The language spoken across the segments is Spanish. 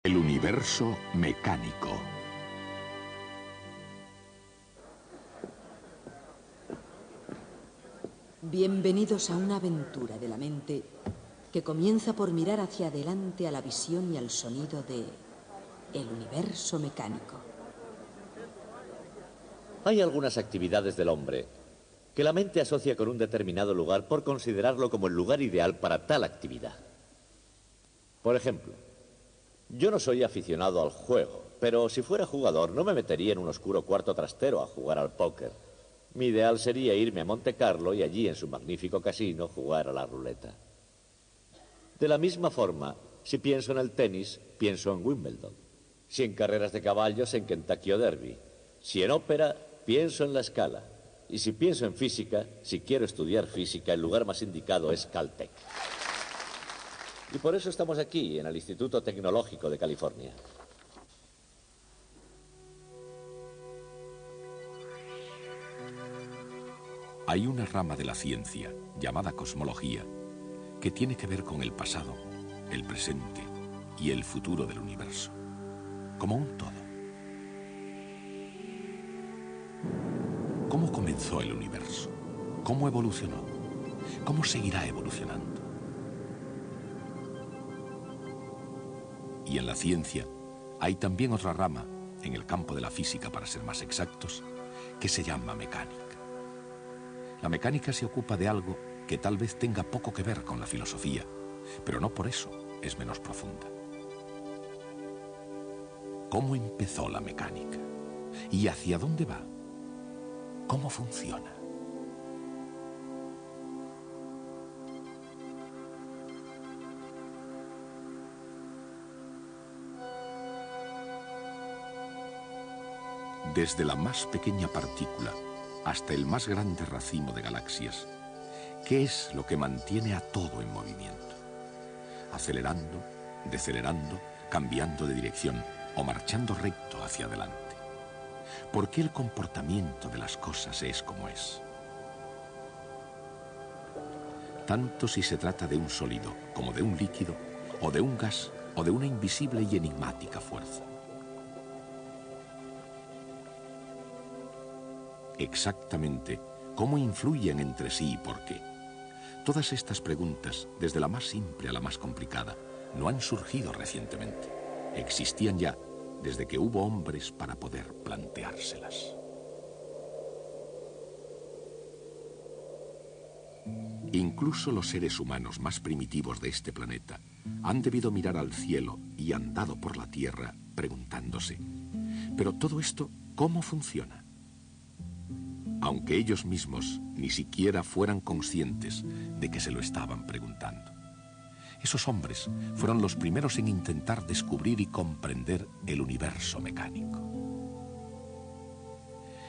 El universo mecánico. Bienvenidos a una aventura de la mente que comienza por mirar hacia adelante a la visión y al sonido de el universo mecánico. Hay algunas actividades del hombre que la mente asocia con un determinado lugar por considerarlo como el lugar ideal para tal actividad. Por ejemplo, yo no soy aficionado al juego, pero si fuera jugador no me metería en un oscuro cuarto trastero a jugar al póker. Mi ideal sería irme a Monte Carlo y allí en su magnífico casino jugar a la ruleta. De la misma forma, si pienso en el tenis, pienso en Wimbledon. Si en carreras de caballos, en Kentucky o Derby. Si en ópera, pienso en La Scala. Y si pienso en física, si quiero estudiar física, el lugar más indicado es Caltech. Y por eso estamos aquí, en el Instituto Tecnológico de California. Hay una rama de la ciencia, llamada cosmología, que tiene que ver con el pasado, el presente y el futuro del universo, como un todo. ¿Cómo comenzó el universo? ¿Cómo evolucionó? ¿Cómo seguirá evolucionando? Y en la ciencia hay también otra rama, en el campo de la física para ser más exactos, que se llama mecánica. La mecánica se ocupa de algo que tal vez tenga poco que ver con la filosofía, pero no por eso es menos profunda. ¿Cómo empezó la mecánica? ¿Y hacia dónde va? ¿Cómo funciona? Desde la más pequeña partícula hasta el más grande racimo de galaxias, ¿qué es lo que mantiene a todo en movimiento? Acelerando, decelerando, cambiando de dirección o marchando recto hacia adelante. ¿Por qué el comportamiento de las cosas es como es? Tanto si se trata de un sólido como de un líquido, o de un gas, o de una invisible y enigmática fuerza. Exactamente, ¿cómo influyen entre sí y por qué? Todas estas preguntas, desde la más simple a la más complicada, no han surgido recientemente. Existían ya desde que hubo hombres para poder planteárselas. Incluso los seres humanos más primitivos de este planeta han debido mirar al cielo y andado por la tierra preguntándose, ¿pero todo esto cómo funciona? Aunque ellos mismos ni siquiera fueran conscientes de que se lo estaban preguntando. Esos hombres fueron los primeros en intentar descubrir y comprender el universo mecánico.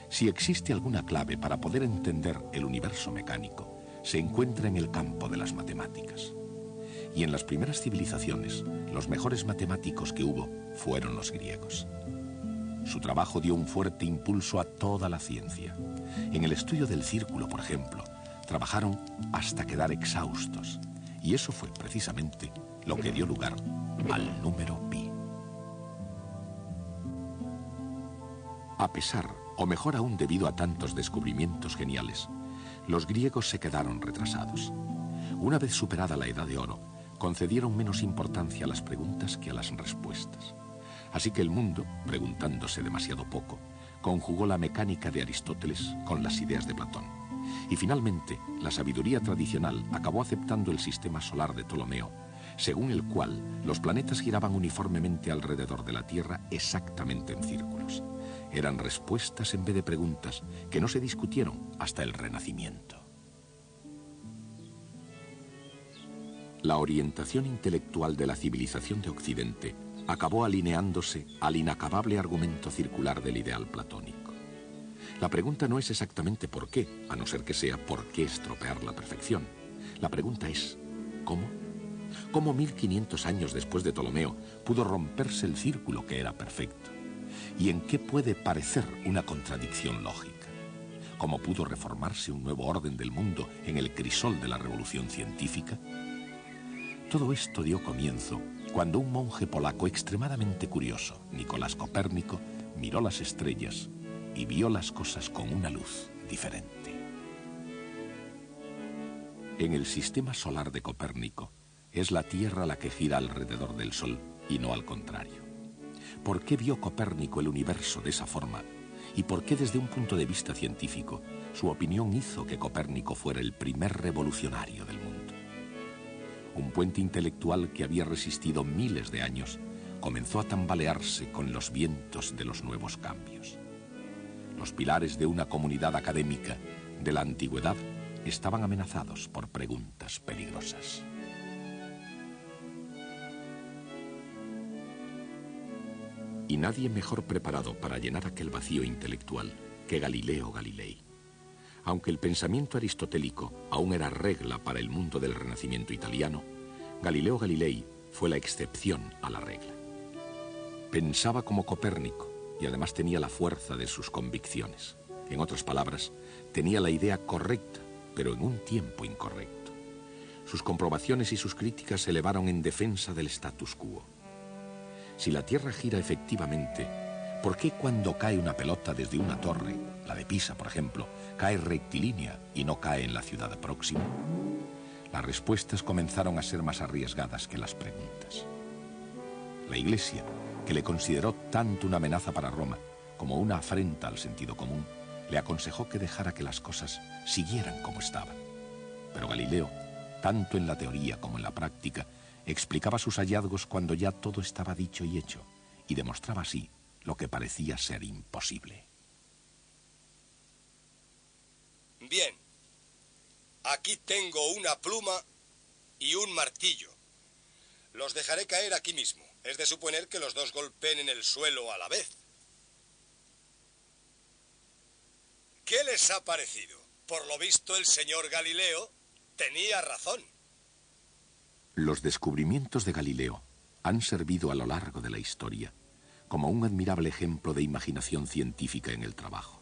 Si existe alguna clave para poder entender el universo mecánico, se encuentra en el campo de las matemáticas. Y en las primeras civilizaciones, los mejores matemáticos que hubo fueron los griegos. Su trabajo dio un fuerte impulso a toda la ciencia. En el estudio del círculo, por ejemplo, trabajaron hasta quedar exhaustos. Y eso fue precisamente lo que dio lugar al número pi. A pesar, o mejor aún debido a tantos descubrimientos geniales, los griegos se quedaron retrasados. Una vez superada la Edad de Oro, concedieron menos importancia a las preguntas que a las respuestas. Así que el mundo, preguntándose demasiado poco, conjugó la mecánica de Aristóteles con las ideas de Platón. Y finalmente, la sabiduría tradicional acabó aceptando el sistema solar de Ptolomeo, según el cual los planetas giraban uniformemente alrededor de la Tierra exactamente en círculos. Eran respuestas en vez de preguntas que no se discutieron hasta el Renacimiento. La orientación intelectual de la civilización de Occidente acabó alineándose al inacabable argumento circular del ideal platónico. La pregunta no es exactamente por qué, a no ser que sea por qué estropear la perfección. La pregunta es, ¿cómo? ¿Cómo 1500 años después de Ptolomeo pudo romperse el círculo que era perfecto? ¿Y en qué puede parecer una contradicción lógica? ¿Cómo pudo reformarse un nuevo orden del mundo en el crisol de la revolución científica? Todo esto dio comienzo cuando un monje polaco extremadamente curioso, Nicolás Copérnico, miró las estrellas y vio las cosas con una luz diferente. En el sistema solar de Copérnico, es la Tierra la que gira alrededor del Sol y no al contrario. ¿Por qué vio Copérnico el universo de esa forma? ¿Y por qué desde un punto de vista científico su opinión hizo que Copérnico fuera el primer revolucionario del mundo? Un puente intelectual que había resistido miles de años comenzó a tambalearse con los vientos de los nuevos cambios. Los pilares de una comunidad académica de la antigüedad estaban amenazados por preguntas peligrosas. Y nadie mejor preparado para llenar aquel vacío intelectual que Galileo Galilei. Aunque el pensamiento aristotélico aún era regla para el mundo del Renacimiento italiano, Galileo Galilei fue la excepción a la regla. Pensaba como Copérnico y además tenía la fuerza de sus convicciones. En otras palabras, tenía la idea correcta, pero en un tiempo incorrecto. Sus comprobaciones y sus críticas se elevaron en defensa del status quo. Si la Tierra gira efectivamente, ¿por qué cuando cae una pelota desde una torre, la de Pisa, por ejemplo, cae rectilínea y no cae en la ciudad próxima? Las respuestas comenzaron a ser más arriesgadas que las preguntas. La Iglesia, que le consideró tanto una amenaza para Roma como una afrenta al sentido común, le aconsejó que dejara que las cosas siguieran como estaban. Pero Galileo, tanto en la teoría como en la práctica, explicaba sus hallazgos cuando ya todo estaba dicho y hecho, y demostraba así lo que parecía ser imposible. Bien, aquí tengo una pluma y un martillo. Los dejaré caer aquí mismo. Es de suponer que los dos golpeen en el suelo a la vez. ¿Qué les ha parecido? Por lo visto, el señor Galileo tenía razón. Los descubrimientos de Galileo han servido a lo largo de la historia como un admirable ejemplo de imaginación científica en el trabajo.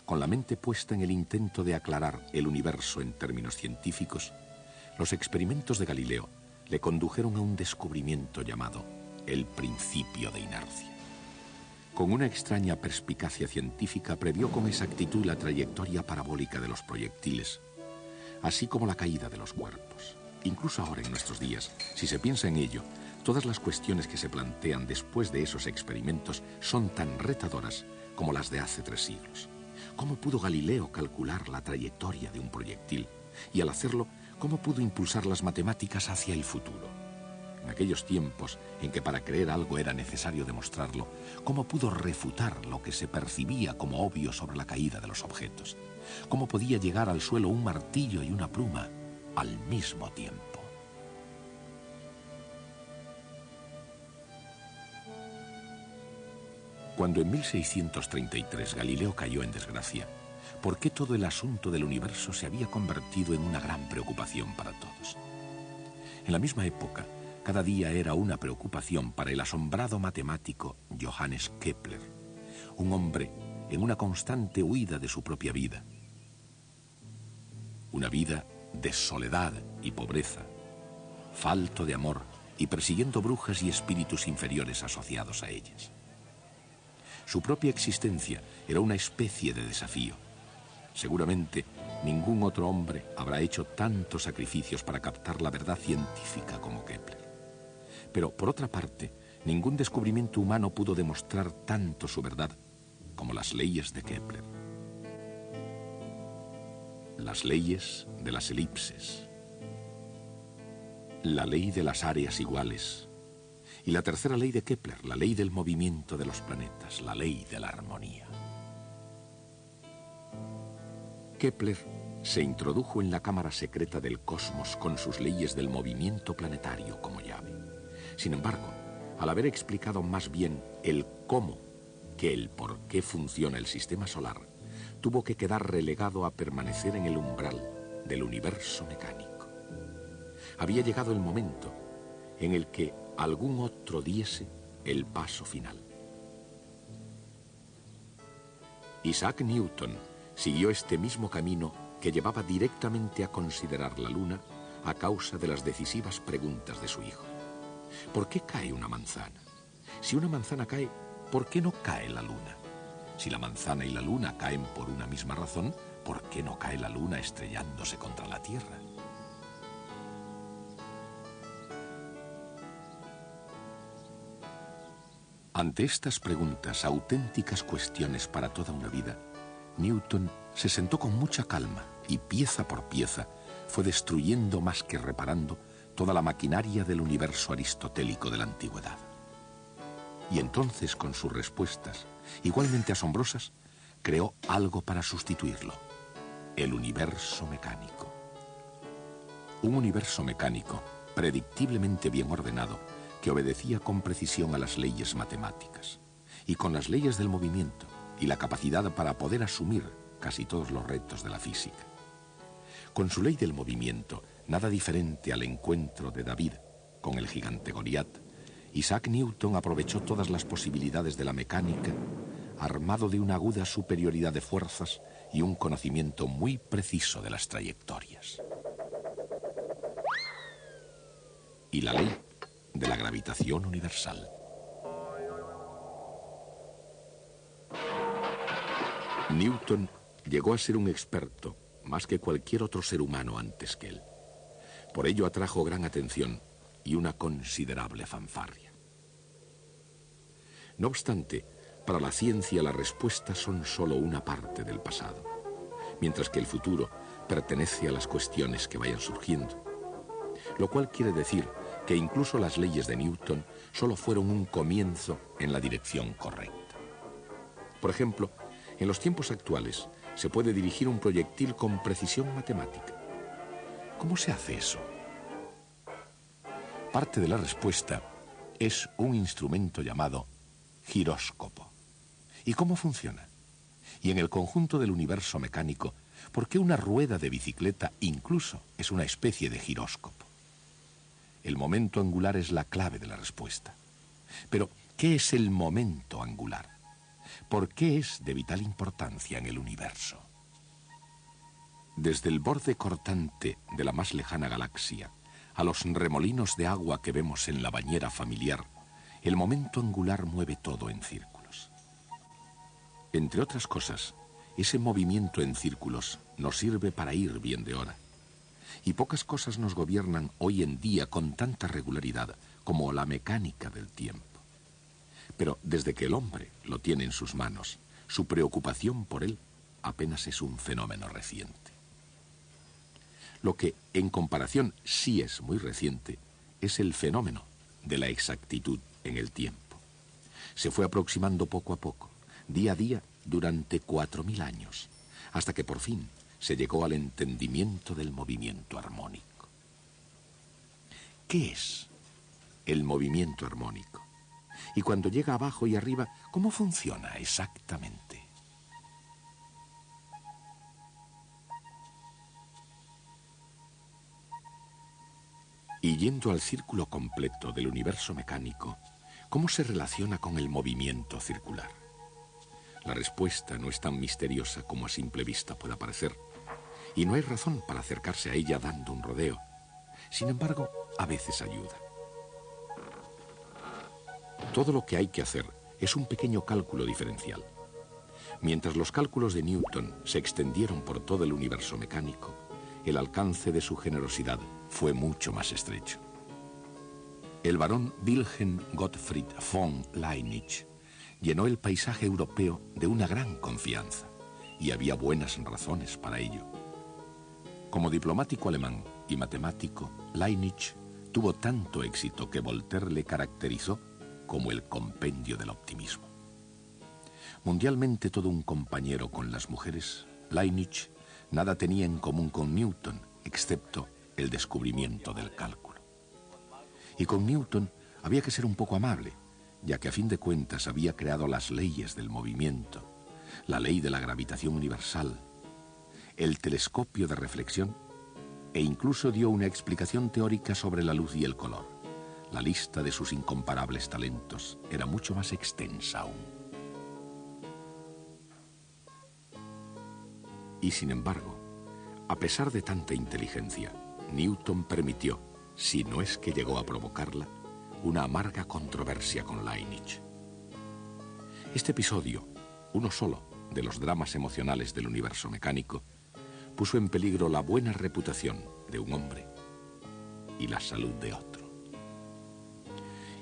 Con la mente puesta en el intento de aclarar el universo en términos científicos, los experimentos de Galileo le condujeron a un descubrimiento llamado el principio de inercia. Con una extraña perspicacia científica previó con exactitud la trayectoria parabólica de los proyectiles, así como la caída de los cuerpos. Incluso ahora en nuestros días, si se piensa en ello, todas las cuestiones que se plantean después de esos experimentos son tan retadoras como las de hace 3 siglos. ¿Cómo pudo Galileo calcular la trayectoria de un proyectil? Y al hacerlo, ¿cómo pudo impulsar las matemáticas hacia el futuro? En aquellos tiempos en que para creer algo era necesario demostrarlo, ¿cómo pudo refutar lo que se percibía como obvio sobre la caída de los objetos? ¿Cómo podía llegar al suelo un martillo y una pluma al mismo tiempo? Cuando en 1633 Galileo cayó en desgracia, ¿por qué todo el asunto del universo se había convertido en una gran preocupación para todos? En la misma época, cada día era una preocupación para el asombrado matemático Johannes Kepler, un hombre en una constante huida de su propia vida. Una vida de soledad y pobreza, falto de amor y persiguiendo brujas y espíritus inferiores asociados a ellas. Su propia existencia era una especie de desafío. Seguramente ningún otro hombre habrá hecho tantos sacrificios para captar la verdad científica como Kepler. Pero, por otra parte, ningún descubrimiento humano pudo demostrar tanto su verdad como las leyes de Kepler. Las leyes de las elipses, la ley de las áreas iguales y la tercera ley de Kepler, la ley del movimiento de los planetas, la ley de la armonía. Kepler se introdujo en la cámara secreta del cosmos con sus leyes del movimiento planetario como llave. Sin embargo, al haber explicado más bien el cómo que el por qué funciona el sistema solar, tuvo que quedar relegado a permanecer en el umbral del universo mecánico. Había llegado el momento en el que algún otro diese el paso final. Isaac Newton siguió este mismo camino que llevaba directamente a considerar la Luna a causa de las decisivas preguntas de su hijo. ¿Por qué cae una manzana? Si una manzana cae, ¿por qué no cae la luna? Si la manzana y la luna caen por una misma razón, ¿por qué no cae la luna estrellándose contra la Tierra? Ante estas preguntas, auténticas cuestiones para toda una vida, Newton se sentó con mucha calma y pieza por pieza fue destruyendo más que reparando toda la maquinaria del universo aristotélico de la antigüedad. Y entonces, con sus respuestas, igualmente asombrosas, creó algo para sustituirlo: el universo mecánico. Un universo mecánico, predictiblemente bien ordenado, que obedecía con precisión a las leyes matemáticas, y con las leyes del movimiento y la capacidad para poder asumir casi todos los retos de la física. Con su ley del movimiento, nada diferente al encuentro de David con el gigante Goliat, Isaac Newton aprovechó todas las posibilidades de la mecánica, armado de una aguda superioridad de fuerzas y un conocimiento muy preciso de las trayectorias. Y la ley de la gravitación universal. Newton llegó a ser un experto más que cualquier otro ser humano antes que él. Por ello atrajo gran atención y una considerable fanfarria. No obstante, para la ciencia las respuestas son solo una parte del pasado, mientras que el futuro pertenece a las cuestiones que vayan surgiendo. Lo cual quiere decir que incluso las leyes de Newton solo fueron un comienzo en la dirección correcta. Por ejemplo, en los tiempos actuales se puede dirigir un proyectil con precisión matemática. ¿Cómo se hace eso? Parte de la respuesta es un instrumento llamado giróscopo. ¿Y cómo funciona? Y en el conjunto del universo mecánico, ¿por qué una rueda de bicicleta incluso es una especie de giróscopo? El momento angular es la clave de la respuesta. Pero, ¿qué es el momento angular? ¿Por qué es de vital importancia en el universo? Desde el borde cortante de la más lejana galaxia a los remolinos de agua que vemos en la bañera familiar, el momento angular mueve todo en círculos. Entre otras cosas, ese movimiento en círculos nos sirve para ir bien de hora. Y pocas cosas nos gobiernan hoy en día con tanta regularidad como la mecánica del tiempo. Pero desde que el hombre lo tiene en sus manos, su preocupación por él apenas es un fenómeno reciente. Lo que, en comparación, sí es muy reciente, es el fenómeno de la exactitud en el tiempo. Se fue aproximando poco a poco, día a día, durante 4000 años, hasta que por fin se llegó al entendimiento del movimiento armónico. ¿Qué es el movimiento armónico? Y cuando llega abajo y arriba, ¿cómo funciona exactamente? Y yendo al círculo completo del universo mecánico, ¿cómo se relaciona con el movimiento circular? La respuesta no es tan misteriosa como a simple vista pueda parecer, y no hay razón para acercarse a ella dando un rodeo. Sin embargo, a veces ayuda. Todo lo que hay que hacer es un pequeño cálculo diferencial. Mientras los cálculos de Newton se extendieron por todo el universo mecánico, el alcance de su generosidad fue mucho más estrecho. El barón Wilhelm Gottfried von Leibniz llenó el paisaje europeo de una gran confianza, y había buenas razones para ello. Como diplomático alemán y matemático, Leibniz tuvo tanto éxito que Voltaire le caracterizó como el compendio del optimismo. Mundialmente todo un compañero con las mujeres, Leibniz nada tenía en común con Newton, excepto el descubrimiento del cálculo. Y con Newton había que ser un poco amable, ya que a fin de cuentas había creado las leyes del movimiento, la ley de la gravitación universal, el telescopio de reflexión, e incluso dio una explicación teórica sobre la luz y el color. La lista de sus incomparables talentos era mucho más extensa aún. Y sin embargo, a pesar de tanta inteligencia, Newton permitió, si no es que llegó a provocarla, una amarga controversia con Lynch. Este episodio, uno solo de los dramas emocionales del universo mecánico, puso en peligro la buena reputación de un hombre y la salud de otro.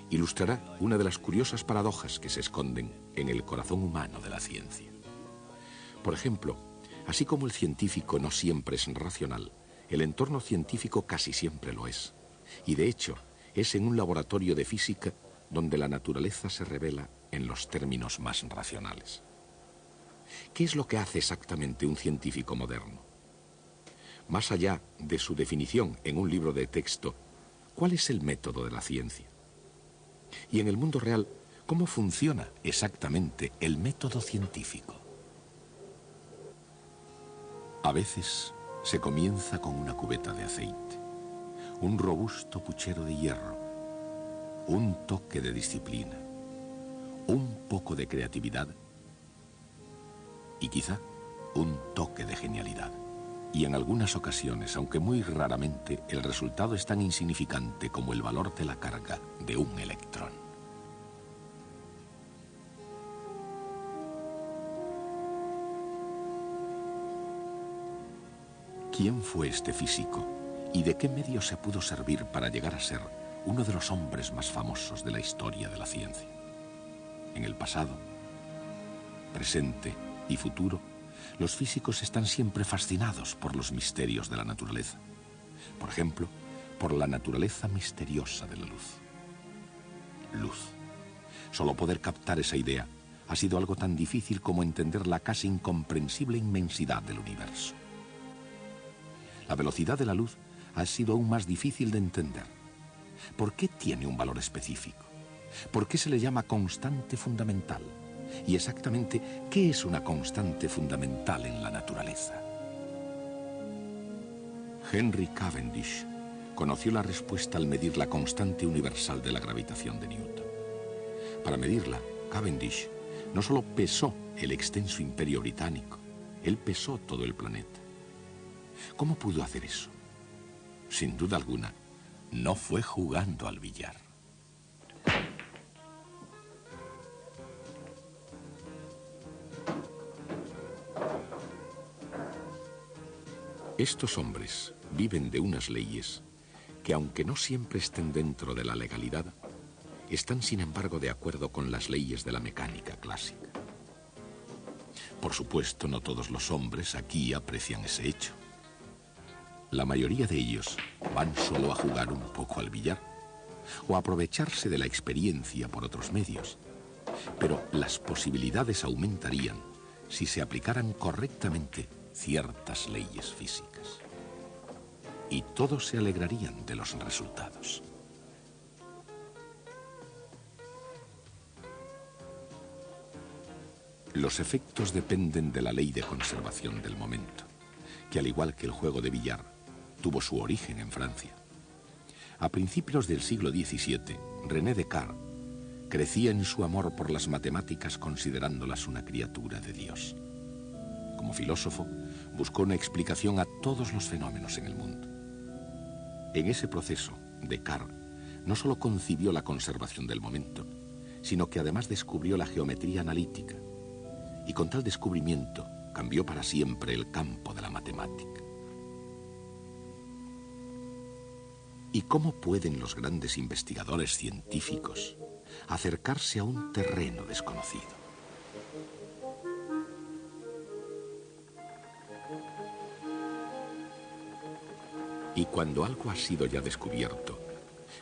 Ilustrará una de las curiosas paradojas que se esconden en el corazón humano de la ciencia. Por ejemplo, así como el científico no siempre es racional, el entorno científico casi siempre lo es. Y de hecho, es en un laboratorio de física donde la naturaleza se revela en los términos más racionales. ¿Qué es lo que hace exactamente un científico moderno? Más allá de su definición en un libro de texto, ¿cuál es el método de la ciencia? Y en el mundo real, ¿cómo funciona exactamente el método científico? A veces se comienza con una cubeta de aceite, un robusto puchero de hierro, un toque de disciplina, un poco de creatividad y quizá un toque de genialidad. Y en algunas ocasiones, aunque muy raramente, el resultado es tan insignificante como el valor de la carga de un electrón. ¿Quién fue este físico y de qué medio se pudo servir para llegar a ser uno de los hombres más famosos de la historia de la ciencia? En el pasado, presente y futuro, los físicos están siempre fascinados por los misterios de la naturaleza. Por ejemplo, por la naturaleza misteriosa de la luz. Luz. Solo poder captar esa idea ha sido algo tan difícil como entender la casi incomprensible inmensidad del universo. La velocidad de la luz ha sido aún más difícil de entender. ¿Por qué tiene un valor específico? ¿Por qué se le llama constante fundamental? Y exactamente, ¿qué es una constante fundamental en la naturaleza? Henry Cavendish conoció la respuesta al medir la constante universal de la gravitación de Newton. Para medirla, Cavendish no solo pesó el extenso imperio británico, él pesó todo el planeta. ¿Cómo pudo hacer eso? Sin duda alguna, no fue jugando al billar. Estos hombres viven de unas leyes que, aunque no siempre estén dentro de la legalidad, están sin embargo de acuerdo con las leyes de la mecánica clásica. Por supuesto, no todos los hombres aquí aprecian ese hecho. La mayoría de ellos van solo a jugar un poco al billar o a aprovecharse de la experiencia por otros medios. Pero las posibilidades aumentarían si se aplicaran correctamente ciertas leyes físicas. Y todos se alegrarían de los resultados. Los efectos dependen de la ley de conservación del momento, que al igual que el juego de billar, tuvo su origen en Francia. A principios del siglo XVII, René Descartes crecía en su amor por las matemáticas considerándolas una criatura de Dios. Como filósofo, buscó una explicación a todos los fenómenos en el mundo. En ese proceso, Descartes no solo concibió la conservación del momento, sino que además descubrió la geometría analítica, y con tal descubrimiento cambió para siempre el campo de la matemática. ¿Y cómo pueden los grandes investigadores científicos acercarse a un terreno desconocido? Y cuando algo ha sido ya descubierto,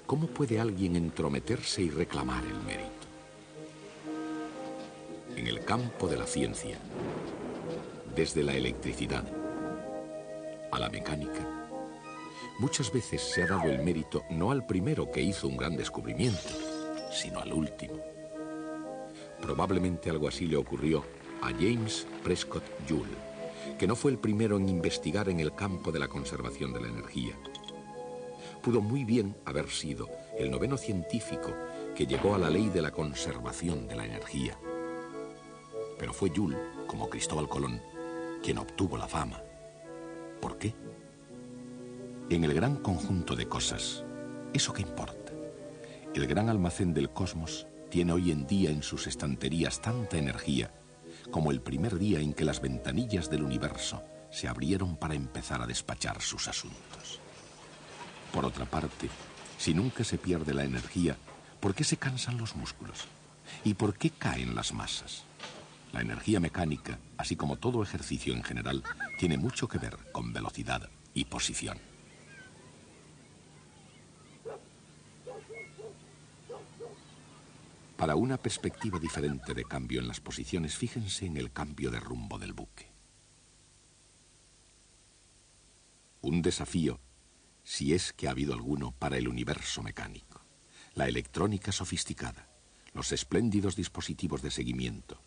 ¿cómo puede alguien entrometerse y reclamar el mérito? En el campo de la ciencia, desde la electricidad a la mecánica, muchas veces se ha dado el mérito no al primero que hizo un gran descubrimiento, sino al último. Probablemente algo así le ocurrió a James Prescott Joule, que no fue el primero en investigar en el campo de la conservación de la energía. Pudo muy bien haber sido el noveno científico que llegó a la ley de la conservación de la energía. Pero fue Joule, como Cristóbal Colón, quien obtuvo la fama. ¿Por qué? En el gran conjunto de cosas, ¿eso qué importa? El gran almacén del cosmos tiene hoy en día en sus estanterías tanta energía como el primer día en que las ventanillas del universo se abrieron para empezar a despachar sus asuntos. Por otra parte, si nunca se pierde la energía, ¿por qué se cansan los músculos? ¿Y por qué caen las masas? La energía mecánica, así como todo ejercicio en general, tiene mucho que ver con velocidad y posición. Para una perspectiva diferente de cambio en las posiciones, fíjense en el cambio de rumbo del buque. Un desafío, si es que ha habido alguno, para el universo mecánico. La electrónica sofisticada, los espléndidos dispositivos de seguimiento,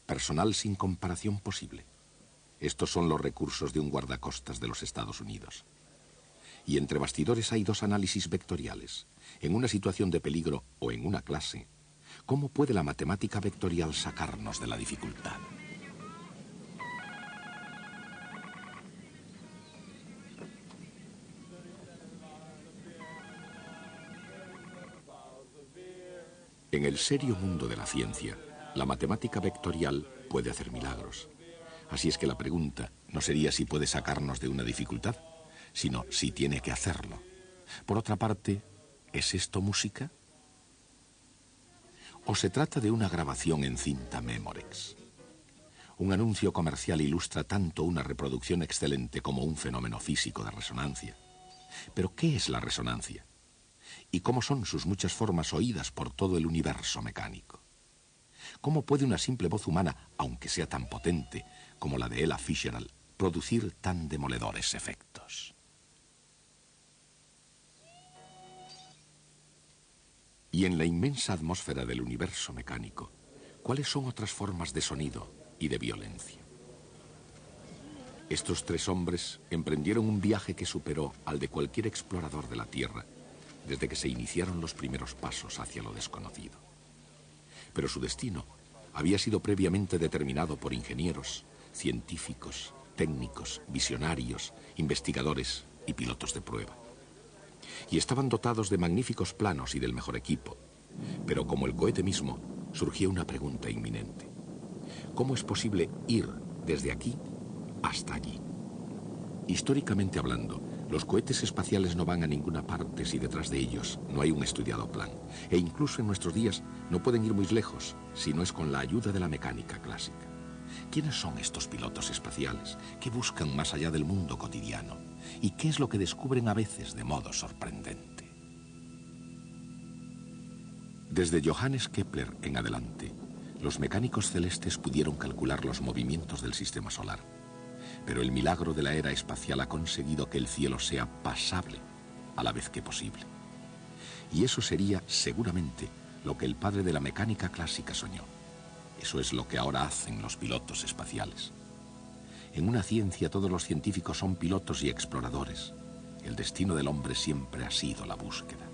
personal sin comparación posible. Estos son los recursos de un guardacostas de los Estados Unidos. Y entre bastidores hay dos análisis vectoriales. En una situación de peligro o en una clase, ¿cómo puede la matemática vectorial sacarnos de la dificultad? En el serio mundo de la ciencia, la matemática vectorial puede hacer milagros. Así es que la pregunta no sería si puede sacarnos de una dificultad, sino si tiene que hacerlo. Por otra parte, ¿es esto música? ¿O se trata de una grabación en cinta Memorex? Un anuncio comercial ilustra tanto una reproducción excelente como un fenómeno físico de resonancia. ¿Pero qué es la resonancia? ¿Y cómo son sus muchas formas oídas por todo el universo mecánico? ¿Cómo puede una simple voz humana, aunque sea tan potente como la de Ella Fitzgerald, producir tan demoledores efectos? Y en la inmensa atmósfera del universo mecánico, ¿cuáles son otras formas de sonido y de violencia? Estos tres hombres emprendieron un viaje que superó al de cualquier explorador de la Tierra desde que se iniciaron los primeros pasos hacia lo desconocido. Pero su destino había sido previamente determinado por ingenieros, científicos, técnicos, visionarios, investigadores y pilotos de prueba. Y estaban dotados de magníficos planos y del mejor equipo. Pero como el cohete mismo, surgía una pregunta inminente. ¿Cómo es posible ir desde aquí hasta allí? Históricamente hablando, los cohetes espaciales no van a ninguna parte si detrás de ellos no hay un estudiado plan. E incluso en nuestros días no pueden ir muy lejos si no es con la ayuda de la mecánica clásica. ¿Quiénes son estos pilotos espaciales? ¿Qué buscan más allá del mundo cotidiano? ¿Y qué es lo que descubren a veces de modo sorprendente? Desde Johannes Kepler en adelante, los mecánicos celestes pudieron calcular los movimientos del sistema solar. Pero el milagro de la era espacial ha conseguido que el cielo sea pasable a la vez que posible. Y eso sería, seguramente, lo que el padre de la mecánica clásica soñó. Eso es lo que ahora hacen los pilotos espaciales. En una ciencia todos los científicos son pilotos y exploradores. El destino del hombre siempre ha sido la búsqueda.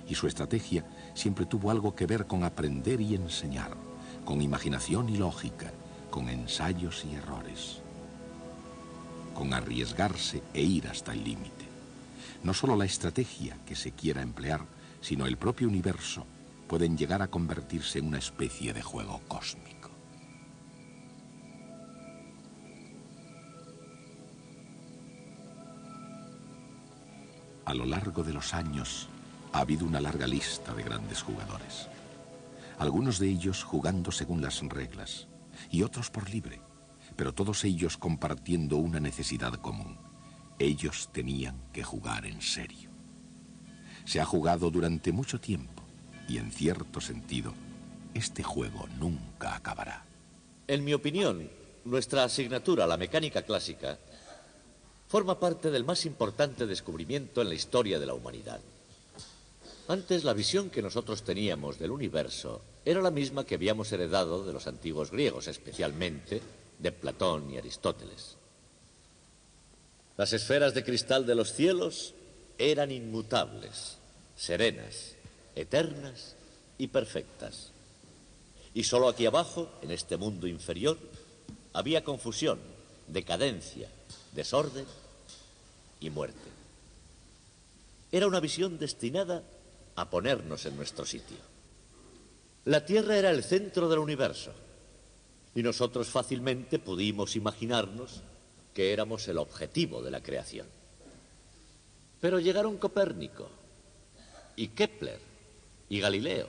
Y su estrategia siempre tuvo algo que ver con aprender y enseñar, con imaginación y lógica, con ensayos y errores, con arriesgarse e ir hasta el límite. No solo la estrategia que se quiera emplear, sino el propio universo pueden llegar a convertirse en una especie de juego cósmico. A lo largo de los años ha habido una larga lista de grandes jugadores. Algunos de ellos jugando según las reglas y otros por libre, pero todos ellos compartiendo una necesidad común. Ellos tenían que jugar en serio. Se ha jugado durante mucho tiempo y en cierto sentido, este juego nunca acabará. En mi opinión, nuestra asignatura, la mecánica clásica, forma parte del más importante descubrimiento en la historia de la humanidad. Antes, la visión que nosotros teníamos del universo era la misma que habíamos heredado de los antiguos griegos, especialmente de Platón y Aristóteles. Las esferas de cristal de los cielos eran inmutables, serenas, eternas y perfectas. Y solo aquí abajo, en este mundo inferior, había confusión, decadencia, desorden y muerte. Era una visión destinada a ponernos en nuestro sitio. La Tierra era el centro del universo y nosotros fácilmente pudimos imaginarnos que éramos el objetivo de la creación. Pero llegaron Copérnico y Kepler y Galileo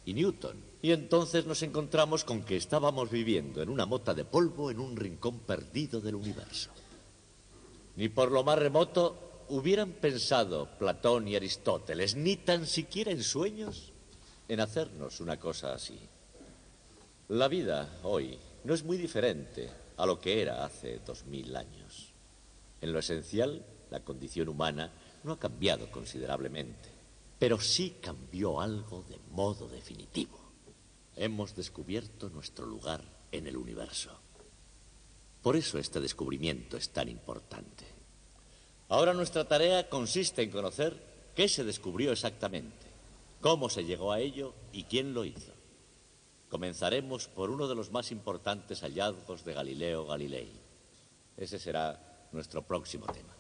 y Newton, y entonces nos encontramos con que estábamos viviendo en una mota de polvo en un rincón perdido del universo. Ni por lo más remoto hubieran pensado Platón y Aristóteles, ni tan siquiera en sueños, en hacernos una cosa así. La vida hoy no es muy diferente a lo que era hace 2000 años. En lo esencial, la condición humana no ha cambiado considerablemente, pero sí cambió algo de modo definitivo. Hemos descubierto nuestro lugar en el universo. Por eso este descubrimiento es tan importante. Ahora nuestra tarea consiste en conocer qué se descubrió exactamente, cómo se llegó a ello y quién lo hizo. Comenzaremos por uno de los más importantes hallazgos de Galileo Galilei. Ese será nuestro próximo tema.